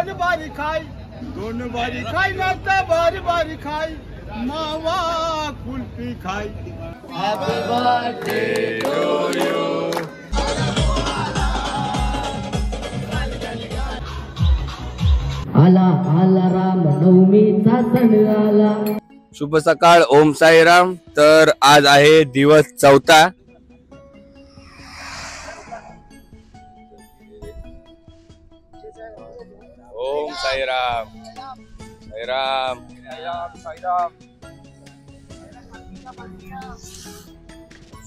बारी बारी खाई, दोन बारी खाई ना बारी बारी खाई, मावा कुल्फी खाई। Happy birthday to you. आला आला राम नवमीचा सण आला। शुभ सकाळ, ओम साईराम। तर आज आहे दिवस 4था। ओम साईराम, साईराम, साईराम।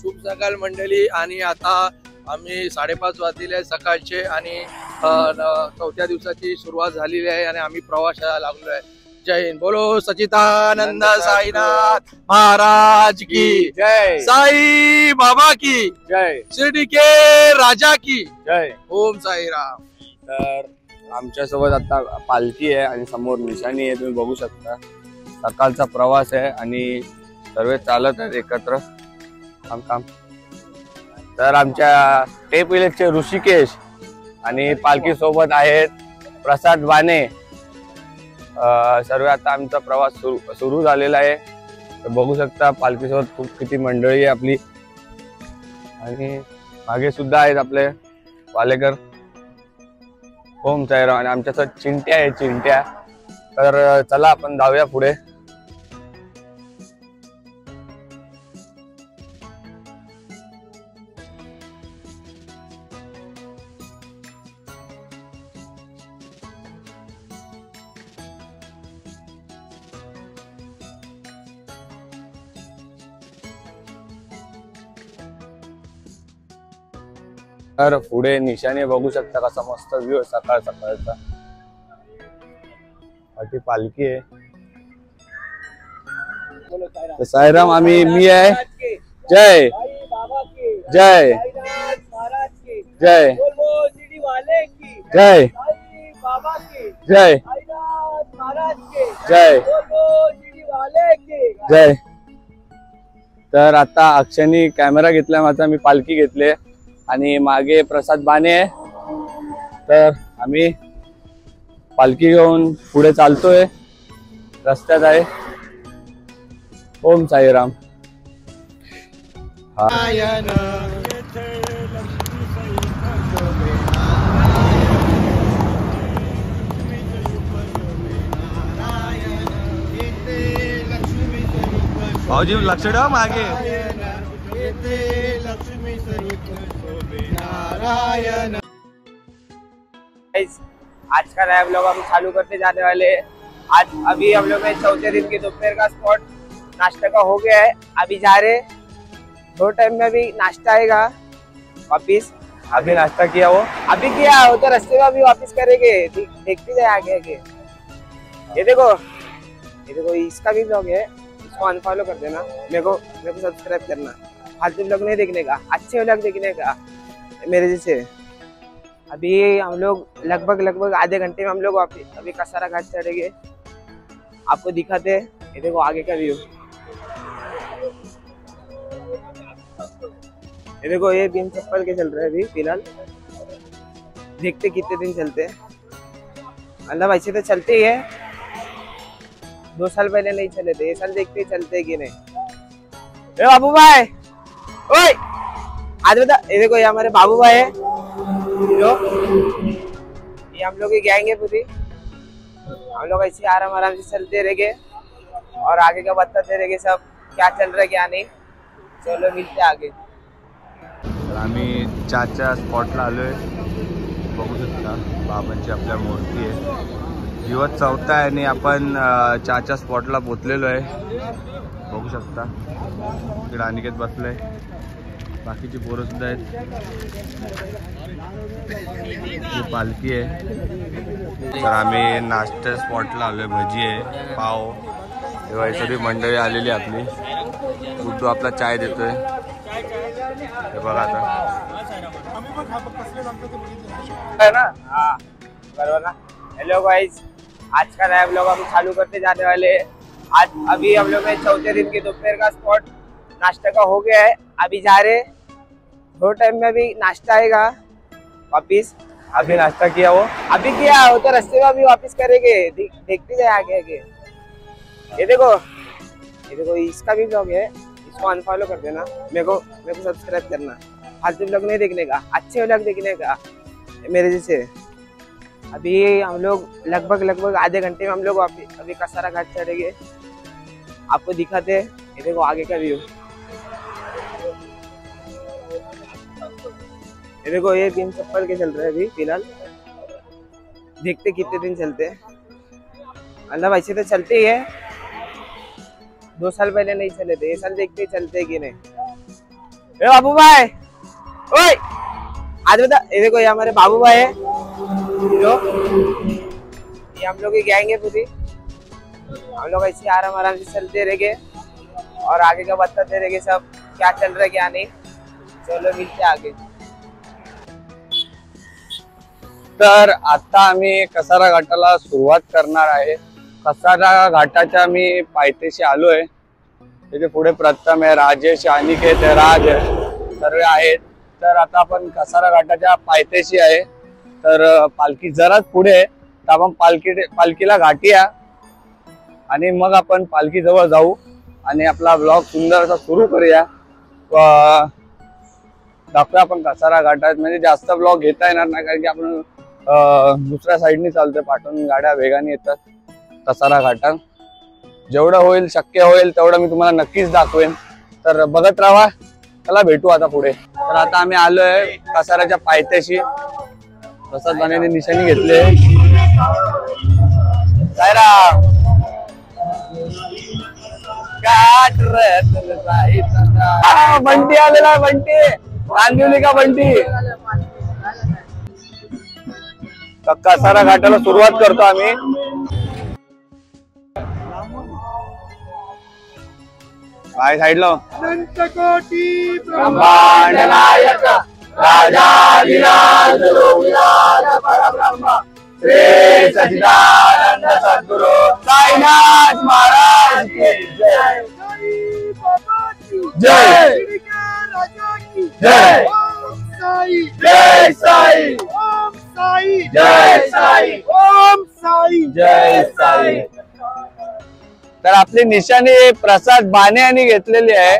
शुभ सकाळ मंडळी। आणि आता आम्ही 5:30 वाजले सकाळचे आणि 4थ्या दिवसाची सुरुवात झालेली आहे आणि आम्ही प्रवासाला लागलो आहे। जय हिंद, बोलो सच्चिदानंद साईनाथ महाराज की जय, साई बाबा की जय, शिर्डी के राजा की जय, ओम साईराम। तर आमच्या सोबत आता पालखी आहे आणि समोर निशाणी आहे, तुम्ही बघू शकता। सकाळचा प्रवास आहे आणि सर्व चालत आहेत एकत्र। काम तर आमच्या टेप विलेजचे ऋषिकेश आणि पालखी सोबत आहेत प्रसाद बाने। सर्व आता आमचा प्रवास सुरू झालेला आहे। तर बघू शकता पालखी सोबत खूप किती मंडळी आहे आपली आणि मागे सुद्धा आहेत आपले वालेकर। ओम साईराम। आणि आमच्यासोबत चिंट्या आहे, चिंट्या। तर चला आपण जाऊया पुढे। तर पुढे निशाणी बघू शकता, कसा मस्त व्ह्यू आहे सकाळ सकाळचा। अटी पालखी आहे। साईराम। आम्ही मी आहे। जय जय जय जय जय जय जय। तर आता अक्षयनी कॅमेरा घेतला माझा, मी पालखी घेतली आणि मागे प्रसाद बाने आहे। तर आम्ही पालखी घेऊन पुढे चालतोय, रस्त्यात आहे। ओम साईराम। भाऊजी लक्ष ठेवा मागे। आज का नया व्लॉग हम चालू करते जाने वाले। आज अभी हम लोग 4थे दिन के दोपहर का स्पॉट नाश्ता का हो गया है। अभी जा रहे, थोड़ा टाइम में अभी नाश्ता आएगा वापिस। अभी नाश्ता किया वो अभी किया हो तो रास्ते में अभी वापिस करेंगे, देखते जाए आगे आगे। ये देखो इसका भी व्लॉग है, इसको अनफॉलो कर देना। मेरे को सब्सक्राइब करना। फालतू व्लॉग नहीं देखने का, अच्छे व्लॉग देखने का मेरे जैसे। अभी हम लोग लगभग आधे घंटे में हम लोग अभी कसारा घाट चढ़ेंगे, आपको दिखाते हैं। ये देखो आगे का व्यू। ये देखो ये बिन चप्पल के चल रहे हैं अभी फिलहाल, देखते कितने दिन चलते हैं। मतलब ऐसे तो चलते ही है, 2 साल पहले नहीं चले थे, ये साल देखते ही चलते कि नहीं। ए बाबू भाई, ओए आज बता। ये देखो ये हमारे बाबू भाई है, ये हम लोग की गैंग है पूरी। हम लोग ऐसे आराम से चलते रहेंगे और आगे का बताते रहेंगे सब क्या चल रहा है क्या नहीं। चलो मिलते आगे। आम्ही चाच्या स्पॉटला आलोय, बघू शकता बाबांची आपल्या मूर्ती आहे। दिवस 4था आहे आणि आपण चाच्या स्पॉटला पोचलेलो आहे, बघू शकता। इकडे अनिकेत बसलाय, बाकीची पोरं सुद्धा आहेत। ही पालखी आहे। तर आम्ही नाश्ता स्पॉटला आलोय, भजी आहे, पाव, तेव्हा सगळी मंडळी आलेली आपली। गुड्डू आपला चाय देतोय, हे बघा आता है ना। हाँ बराबर ना। हेलो गाइस, आज का नया व्लॉग हम चालू करते जाने वाले। आज अभी हम लोग 4थे दिन के दोपहर का स्पॉट नाश्ता का हो गया है। अभी जा रहे, थोड़ा टाइम में अभी नाश्ता आएगा वापिस। अभी नाश्ता किया वो अभी किया हो तो रास्ते में अभी वापस करेंगे, देखते जाए आगे आगे। ये देखो इसका भी ब्लॉग है, इसको अनफॉलो कर देना। मेरे को सब्सक्राइब करना। फालतू ब्लॉग नहीं देखने का, अच्छे ब्लॉग देखने का मेरे जैसे। अभी हम लोग लगभग आधे घंटे में हम लोग अभी कसारा घाट चढ़ेंगे, आपको दिखाते हैं। ये देखो आगे का व्यू, ये देखो ये दिन चप्पल के चल रहे हैं अभी फिलहाल, देखते कितने दिन चलते हैं। मतलब ऐसे तो चलते ही है, 2 साल पहले नहीं चले थे, ये साल देखते ही चलते कि नहीं। ए बाबू भाई, ओए आज बता। ये देखो ये हमारे बाबू भाई है, ये हम लोग की गैंग है पूरी। हम लोग ऐसे आराम से चलते रहेंगे और आगे का बताते रहेंगे सब क्या चल रहा है क्या नहीं। चलो मिलते आगे। तर आता आम्ही कसारा घाटाला सुरुवात करणार आहे। कसारा घाटाच्या मी पायथ्याशी आलोय, त्याच्या पुढे प्रथम आहे, राजेश, अनिकेत, राज सर्व आहेत। तर आता आपण कसारा घाटाच्या पायथ्याशी आहे, तर पालखी जराच पुढे आहे, तर आपण पालखीला गाठूया आणि मग आपण पालखी जवळ जाऊ आणि आपला ब्लॉग सुंदर असा सुरू करूया। दाखवूया आपण कसारा घाटात, म्हणजे जास्त ब्लॉग घेता येणार नाही कारण की आपण दुसऱ्या साईडने चालतोय, पाठवून गाड्या वेगाने येतात कसारा घाटात। जेवढं होईल शक्य होईल तेवढं मी तुम्हाला नक्कीच दाखवेन, तर बघत राहा। चला भेटू आता पुढे। तर आता आम्ही आलोय कसाराच्या पायथ्याशी, प्रसाद बानेने निशाणी घेतले। बंटी आलेला आहे, बंटी कांदिवली का बंटी। कसारा घाटाला सुरुवात करतो आम्ही। काय साईडला अनंतकोटी ब्रह्मांड नायक राजाधिराज योगीराज परब्रह्म श्री सच्चिदानंद सद्गुरु साईनाथ महाराज की जय। जय राजा की जय। ओम साई, जय साई, ओम साई, जय साई, ओम साई, जय साई। तर आपली निशाणी प्रसाद बाने यांनी घेतलेली आहे,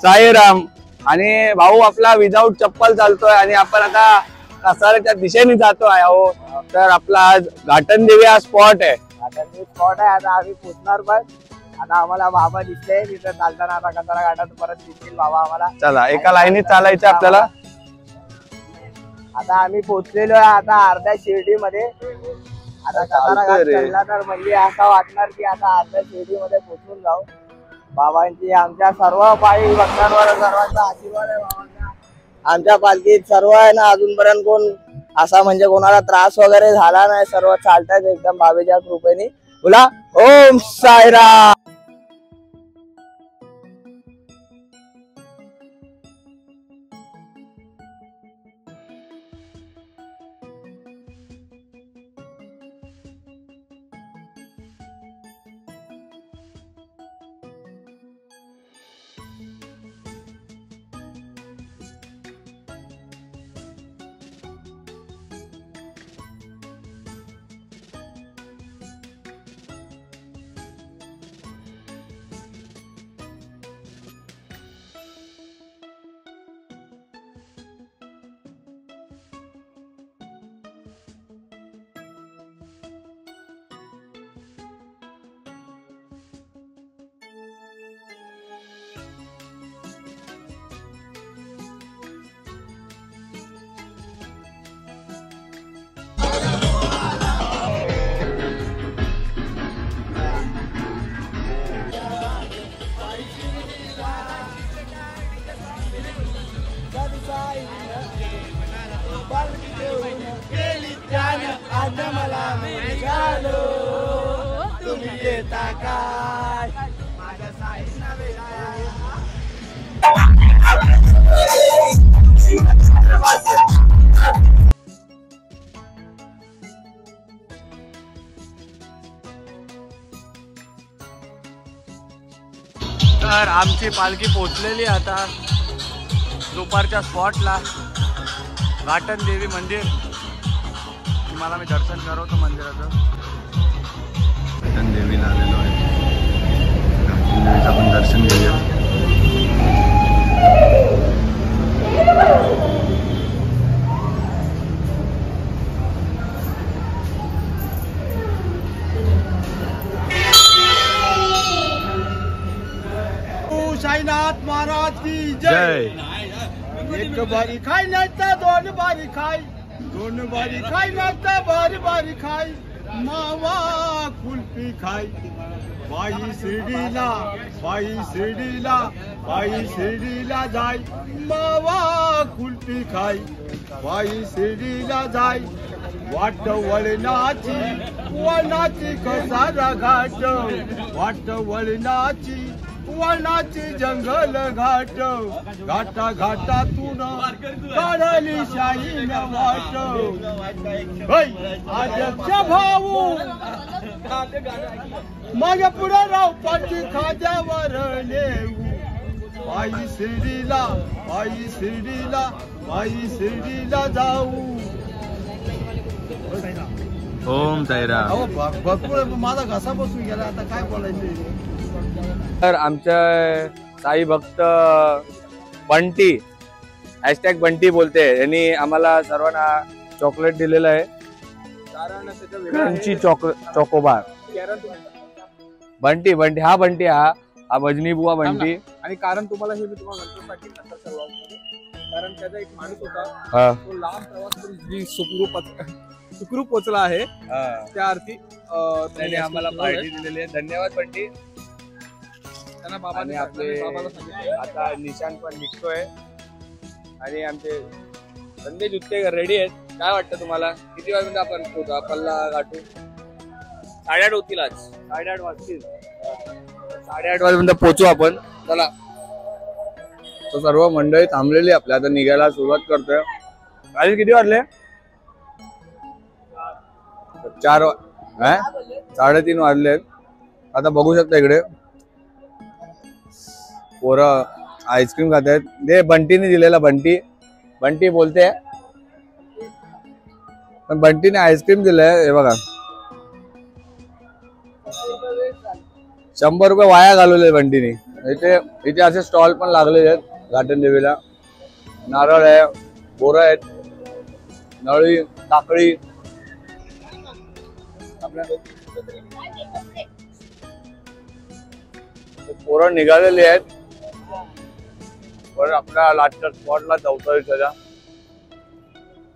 साईराम। आणि भाऊ आपला विदाऊट चप्पल चालतोय आणि आपण आता कसाऱ्याच्या दिशेने जातो आहे आहो। तर आपला आज घाटन देवी हा स्पॉट आहे, स्पॉट आहे। आता आम्ही पोचणार, पण आता आम्हाला बाबा दिसले तिथे चालताना। आता कसारा घाटात परत दिसतील बाबा आम्हाला। चला एका लाईनीत चालायचं आपल्याला। आता आम्ही पोचलेलो आहे आता अर्ध्या शिर्डीमध्ये। आता कसारा घाट चढला तर म्हणजे असं वाटणार की आता अर्ध्या शिर्डीमध्ये पोचून जाऊ। बाबांची आमच्या सर्व पायी भक्तांवर सर्वांचा आशीर्वाद आहे बाबांचा। आमच्या पालखीत सर्व आहे ना, अजूनपर्यंत कोण असा म्हणजे कोणाला त्रास वगैरे झाला नाही, सर्व चालतात एकदम बाबेच्या कृपेने। बोला ओम साईराम। तर आमची पालखी पोचलेली आता दुपारच्या स्पॉटला, घाटन देवी मंदिर। तुम्हाला मी दर्शन करवतो मंदिराचं. देवीला आलेलो आहे. देवीचं आपण दर्शन घेऊया. साईनाथ महाराज की जय. एक बारी खाई नाही तर दोन बारी खाई, दोन बारी खाई नाही तर बारी बारी खाई, मावा कुल्फी खाई. बाई शिर्डीला, बाई शिर्डीला, बाई शिर्डीला जाय, मावा कुल्फी खाई. बाई शिर्डीला जाय, वाट वळणाची वळणाची कसारा घाट, वाट वळणाची वळणाची जंगल घाट, घाटा घाटातून काढली शाही वाट. आजच्या भाऊ माझ्या पुढे राव पाठी खाद्यावर नेऊ. बाई शिर्डीला, बाई शिर्डीला, बाई शिर्डीला जाऊ. ओम साईराम. अहो भरपूर माझा घसा बसून गेला, आता काय बोलायचं. तर आमच्या साई भक्त बंटी #बंटी बोलते यांनी आम्हाला सर्वांना चॉकलेट दिलेलं आहे. Crunchy chocobar. बंटी बंटी हा बंटी हा भजनी बुवा बंटी. आणि कारण तुम्हाला हे मी तुम्हाला कारण त्याचा एक माणूस होता, तो लांब प्रवास करून सुखरूप पोचला आहे. त्या अर्थी त्यांनी आम्हाला पार्टी दिलेली आहे. धन्यवाद बंटी. त्यांना बाबाने आता निशान पण निघतोय आणि आमचे संदेश उत्तेकर रेडी आहेत. काय वाटतं तुम्हाला किती वाजता आपण पल्ला गाठू? 8:30 होतील आज. 8:30 वाजतील. 8:30 वाजेपर्यंत पोहोचू आपण. चला. तो सर्व मंडळी थांबलेली आपल्या आता निघायला सुरुवात करतोय. आज किती वाजले? 4 3:30 वाजले. आता बघू शकता इकडे पोरं आईस्क्रीम खात आहेत. दे बंटीने दिलेला. बंटी बोलते पण बंटीने आईस्क्रीम दिलंय. हे बघा 100 रुपये वाया घालवले बंटीने. इथे असे स्टॉल पण लागलेले आहेत गार्डन देवीला. नारळ आहे, बोरं आहेत, नळी, काकडी. पोरं निघालेले आहेत. पण आपल्या लाटच्या स्पॉटला चौथरीच्या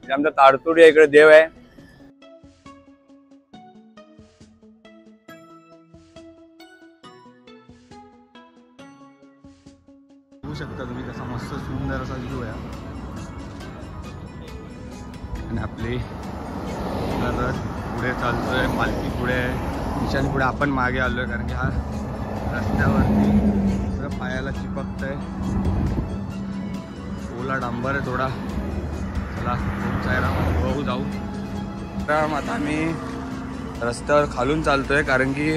आमच्या ताडतुडी इकडे देव आहे. बघू शकता तुम्ही कसा मस्त सुंदर असा व्ह्यू आहे. आणि आपली रथ पुढे चालतोय, पालखी पुढे आहे, निशाणी पुढे. आपण मागे आलोय कारण की हा रस्त्यावरती सगळं पायाला चिपकतंय. ओला डांबर आहे थोडा. चला बघू जाऊ. आता आम्ही रस्त्यावर खालून चालतोय कारण की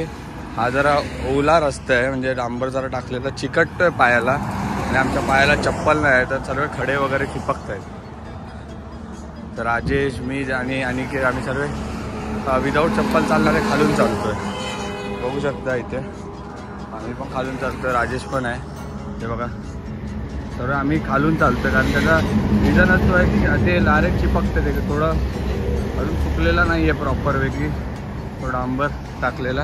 हा जरा ओला रस्ता आहे. म्हणजे डांबर जरा टाकलेला चिकटतोय पायाला आणि आमच्या पायाला चप्पल नाही आहे तर सर्व खडे वगैरे चिपकत आहेत. तर राजेश, मी आणि अनिकेत आम्ही सर्व विदाऊट चप्पल चालणारे खालून चालतोय. बघू शकता इथे आम्ही पण खालून चालतोय. राजेश पण आहे. ते बघा सर्व आम्ही खालून चालतोय कारण त्याचा रिझन असतो आहे की ते लारेट चिपकते. ते थोडं अजून सुकलेला नाही आहे प्रॉपर वेगळी, थोडा आंबर टाकलेला.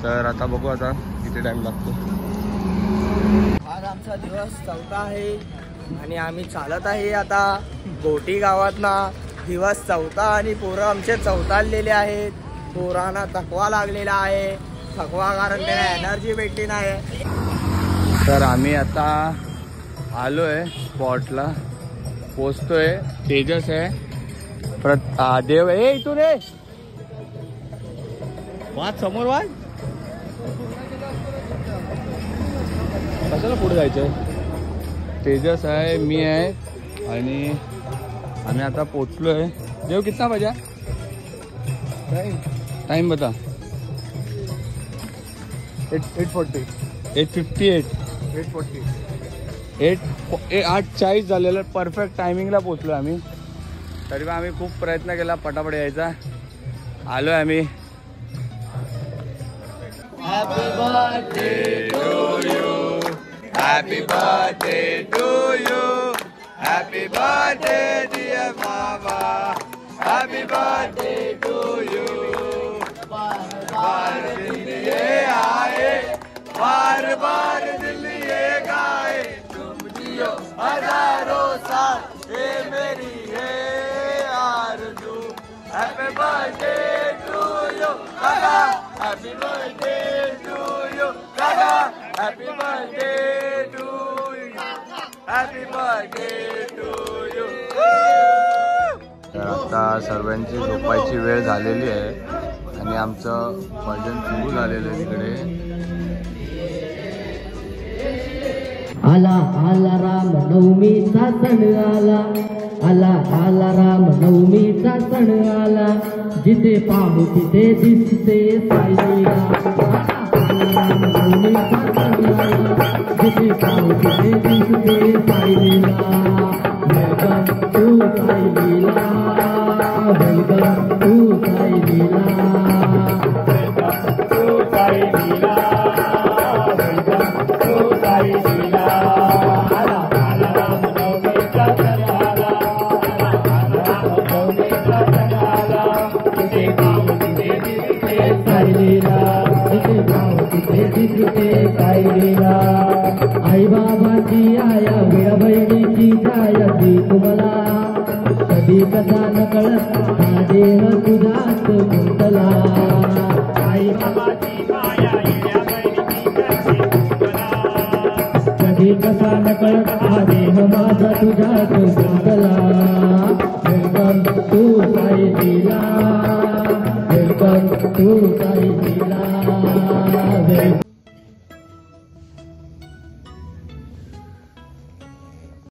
तर आता बघू आता किती टाइम लागतो. आज आमचा दिवस 4था आहे आणि आम्ही चालत आहे आता गोटी गावातना. दिवस 4था आणि पोरं आमचे चवताळलेले आहेत. पोरांना थकवा लागलेला आहे. थकवा कारण त्यांना एनर्जी भेटली नाही. तर आम्ही आता आलोय स्पॉटला, पोचतोय. तेजस आहे, देव आहे. इथून रे वाच समोर वाच. कशाला पुढे जायचंय? तेजस आहे, मी आहे आणि आम्ही आता पोचलोय. देव कितना बजा? टाइम बता. 8:40 8:58 8:40 8:40 झालेलं. परफेक्ट टायमिंगला पोचलो आम्ही. तरी पण आम्ही खूप प्रयत्न केला पटापट यायचा. आलोय आम्ही. Happy birthday to you, happy birthday to you, happy birthday dear मामा, हॅपी बर्थडे टू यू. बार दिल ये आए, बार बार दिल ये गाए, तुम जियो हजारों साल, ये मेरी है आरज़ू. हैप्पी बर्थडे टू यू काका, हैप्पी बर्थडे टू यू काका, happy birthday to you, happy birthday to you. तर आता सर्वांची झोपायची वेळ झालेली आहे आणि आमचं भजन सुरू झालेलं आहे तिकडे. आला आला राम नवमीचा सण आला, आला आला राम नवमीचा सण आला, जिथे पाहू तिथे दिसते साईलीला. राम नवमीचा सण आला, जिथे पाहू तिथे दिसते Saileela. Welcome to Saileela, welcome to Saileela, welcome to Saileela, welcome to Saileela. आला आला राम नवमीचा सण आला, आला राम नवमीचा सण आला, जिथे पाहू तिथे दिसते साईलीला, जिथे पाहू तिथे दिसते साईलीला. आई बाबाची आया, वेळ बहिणीची छाया ती तुम्हाला, कधी कसा न कळत हा देह तुझ्यात गुंतला. आई बाबाची माया, वेळ्या बहिणीची छाया कधी कसा न कळत हा देह माझा तुझ्यात गुंतला. Welcome to Saileela, welcome to Saileela.